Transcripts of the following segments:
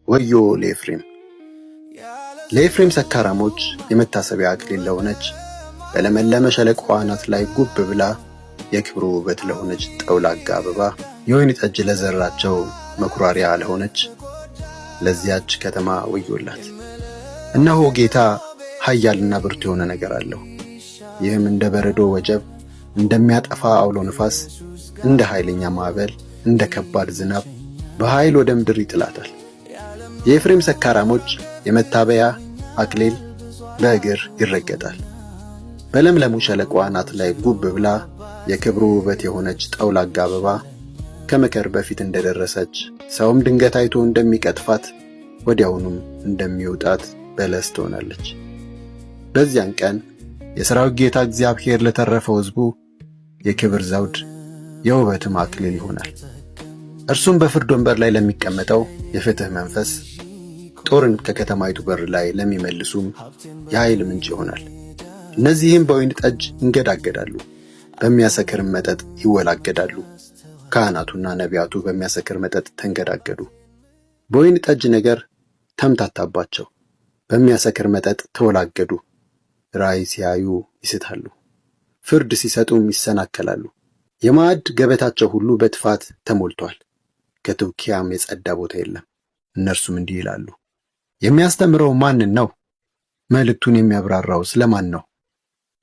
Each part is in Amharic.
ወዮ ለኤፍሬም ሰካራሞች የመታሰቢያ አክሊል ለሆነች በለመለመ ሸለቆ አናት ላይ ጉብ ብላ የክብሩ ውበት ለሆነች ጠውላጋ አበባ የወይን ጠጅ ለዘራቸው መኩራሪያ ለሆነች ለዚያች ከተማ ወዮላት። እነሆ ጌታ ኃያልና ብርቱ የሆነ ነገር አለው። ይህም እንደ በረዶ ወጀብ፣ እንደሚያጠፋ አውሎ ነፋስ፣ እንደ ኃይለኛ ማዕበል፣ እንደ ከባድ ዝናብ በኃይል ወደ ምድር ይጥላታል። የኤፍሬም ሰካራሞች የመታበያ አክሊል በእግር ይረገጣል። በለምለሙ ሸለቆ አናት ላይ ጉብ ብላ የክብሩ ውበት የሆነች ጠውላጋ አበባ ከመከር በፊት እንደደረሰች ሰውም ድንገት አይቶ እንደሚቀጥፋት ወዲያውኑም እንደሚውጣት በለስ ትሆናለች። በዚያን ቀን የሠራዊት ጌታ እግዚአብሔር ለተረፈው ሕዝቡ የክብር ዘውድ የውበትም አክሊል ይሆናል። እርሱም በፍርድ ወንበር ላይ ለሚቀመጠው የፍትህ መንፈስ፣ ጦርን ከከተማይቱ በር ላይ ለሚመልሱም የኃይል ምንጭ ይሆናል። እነዚህም በወይን ጠጅ ይንገዳገዳሉ፣ በሚያሰክርም መጠጥ ይወላገዳሉ። ካህናቱና ነቢያቱ በሚያሰክር መጠጥ ተንገዳገዱ። በወይን ጠጅ ነገር ተምታታባቸው፣ በሚያሰክር መጠጥ ተወላገዱ። ራእይ ሲያዩ ይስታሉ፣ ፍርድ ሲሰጡም ይሰናከላሉ። የማዕድ ገበታቸው ሁሉ በጥፋት ተሞልቷል፣ ከትውኪያም የጸዳ ቦታ የለም። እነርሱም እንዲህ ይላሉ፣ የሚያስተምረው ማንን ነው? መልእክቱን የሚያብራራው ስለማን ነው?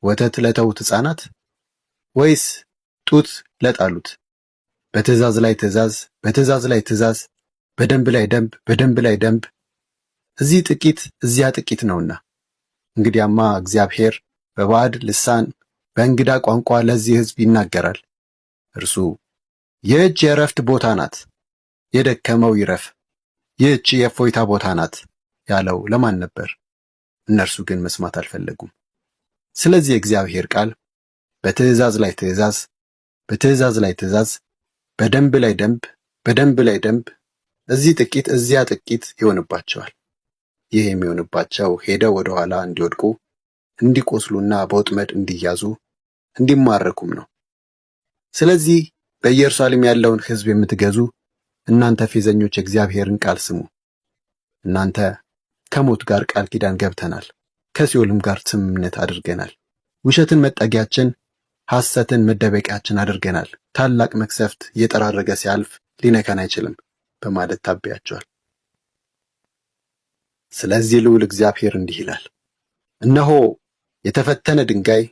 ወተት ለተዉት ሕፃናት ወይስ ጡት ለጣሉት? በትእዛዝ ላይ ትእዛዝ፣ በትእዛዝ ላይ ትእዛዝ፣ በደንብ ላይ ደንብ፣ በደንብ ላይ ደንብ፣ እዚህ ጥቂት እዚያ ጥቂት ነውና። እንግዲያማ እግዚአብሔር በባዕድ ልሳን በእንግዳ ቋንቋ ለዚህ ሕዝብ ይናገራል። እርሱ ይህች የእረፍት ቦታ ናት፣ የደከመው ይረፍ፣ ይህች የእፎይታ ቦታ ናት ያለው ለማን ነበር? እነርሱ ግን መስማት አልፈለጉም። ስለዚህ የእግዚአብሔር ቃል በትእዛዝ ላይ ትእዛዝ፣ በትእዛዝ ላይ ትእዛዝ፣ በደንብ ላይ ደንብ፣ በደንብ ላይ ደንብ፣ እዚህ ጥቂት እዚያ ጥቂት ይሆንባቸዋል። ይህ የሚሆንባቸው ሄደው ወደ ኋላ እንዲወድቁ፣ እንዲቆስሉና በወጥመድ እንዲያዙ፣ እንዲማረኩም ነው። ስለዚህ በኢየሩሳሌም ያለውን ሕዝብ የምትገዙ እናንተ ፌዘኞች የእግዚአብሔርን ቃል ስሙ። እናንተ ከሞት ጋር ቃል ኪዳን ገብተናል፣ ከሲኦልም ጋር ስምምነት አድርገናል። ውሸትን መጠጊያችን፣ ሐሰትን መደበቂያችን አድርገናል። ታላቅ መቅሰፍት እየጠራረገ ሲያልፍ ሊነካን አይችልም በማለት ታበያቸዋል። ስለዚህ ልዑል እግዚአብሔር እንዲህ ይላል፣ እነሆ የተፈተነ ድንጋይ፣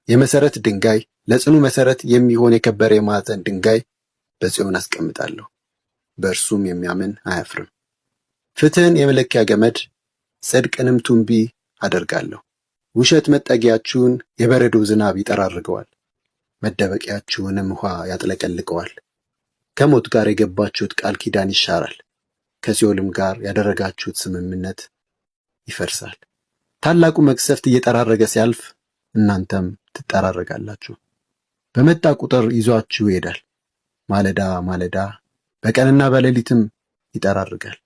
የመሠረት ድንጋይ፣ ለጽኑ መሠረት የሚሆን የከበረ የማዕዘን ድንጋይ በጽዮን አስቀምጣለሁ፣ በእርሱም የሚያምን አያፍርም። ፍትሕን የመለኪያ ገመድ፣ ጽድቅንም ቱንቢ አደርጋለሁ። ውሸት መጠጊያችሁን የበረዶ ዝናብ ይጠራርገዋል፣ መደበቂያችሁንም ውኃ ያጥለቀልቀዋል። ከሞት ጋር የገባችሁት ቃል ኪዳን ይሻራል፣ ከሲኦልም ጋር ያደረጋችሁት ስምምነት ይፈርሳል። ታላቁ መቅሰፍት እየጠራረገ ሲያልፍ እናንተም ትጠራረጋላችሁ። በመጣ ቁጥር ይዟችሁ ይሄዳል። ማለዳ ማለዳ በቀንና በሌሊትም ይጠራርጋል።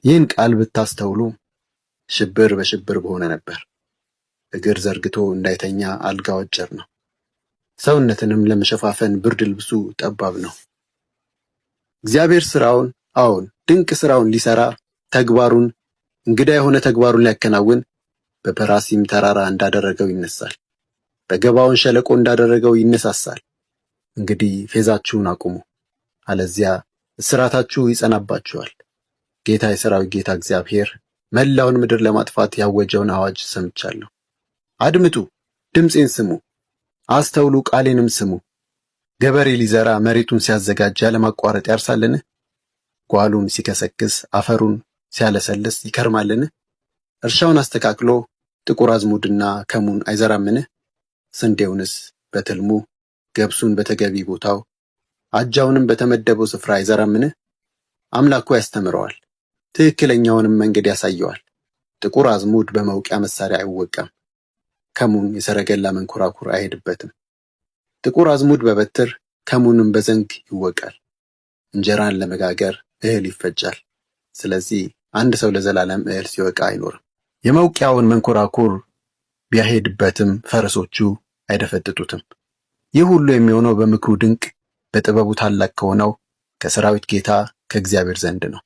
ይህን ቃል ብታስተውሉ ሽብር በሽብር በሆነ ነበር። እግር ዘርግቶ እንዳይተኛ አልጋ አጭር ነው፣ ሰውነትንም ለመሸፋፈን ብርድ ልብሱ ጠባብ ነው። እግዚአብሔር ሥራውን፣ አዎን ድንቅ ሥራውን ሊሠራ ተግባሩን፣ እንግዳ የሆነ ተግባሩን ሊያከናውን በፐራሲም ተራራ እንዳደረገው ይነሳል፣ በገባዖን ሸለቆ እንዳደረገው ይነሳሳል። እንግዲህ ፌዛችሁን አቁሙ፣ አለዚያ እስራታችሁ ይጸናባችኋል። ጌታ የሠራዊት ጌታ እግዚአብሔር መላውን ምድር ለማጥፋት ያወጀውን አዋጅ ሰምቻለሁ። አድምጡ፣ ድምፄን ስሙ፣ አስተውሉ፣ ቃሌንም ስሙ። ገበሬ ሊዘራ መሬቱን ሲያዘጋጅ ያለማቋረጥ ያርሳልን? ጓሉን ሲከሰክስ አፈሩን ሲያለሰልስ ይከርማልን? እርሻውን አስተካክሎ ጥቁር አዝሙድና ከሙን አይዘራምን? ስንዴውንስ በትልሙ፣ ገብሱን በተገቢ ቦታው፣ አጃውንም በተመደበው ስፍራ አይዘራምን? አምላኩ ያስተምረዋል፣ ትክክለኛውንም መንገድ ያሳየዋል። ጥቁር አዝሙድ በመውቂያ መሳሪያ አይወቃም፣ ከሙን የሰረገላ መንኮራኩር አይሄድበትም። ጥቁር አዝሙድ በበትር ከሙንም በዘንግ ይወቃል። እንጀራን ለመጋገር እህል ይፈጫል። ስለዚህ አንድ ሰው ለዘላለም እህል ሲወቃ አይኖርም። የመውቂያውን መንኮራኩር ቢያሄድበትም ፈረሶቹ አይደፈጥጡትም። ይህ ሁሉ የሚሆነው በምክሩ ድንቅ በጥበቡ ታላቅ ከሆነው ከሠራዊት ጌታ ከእግዚአብሔር ዘንድ ነው።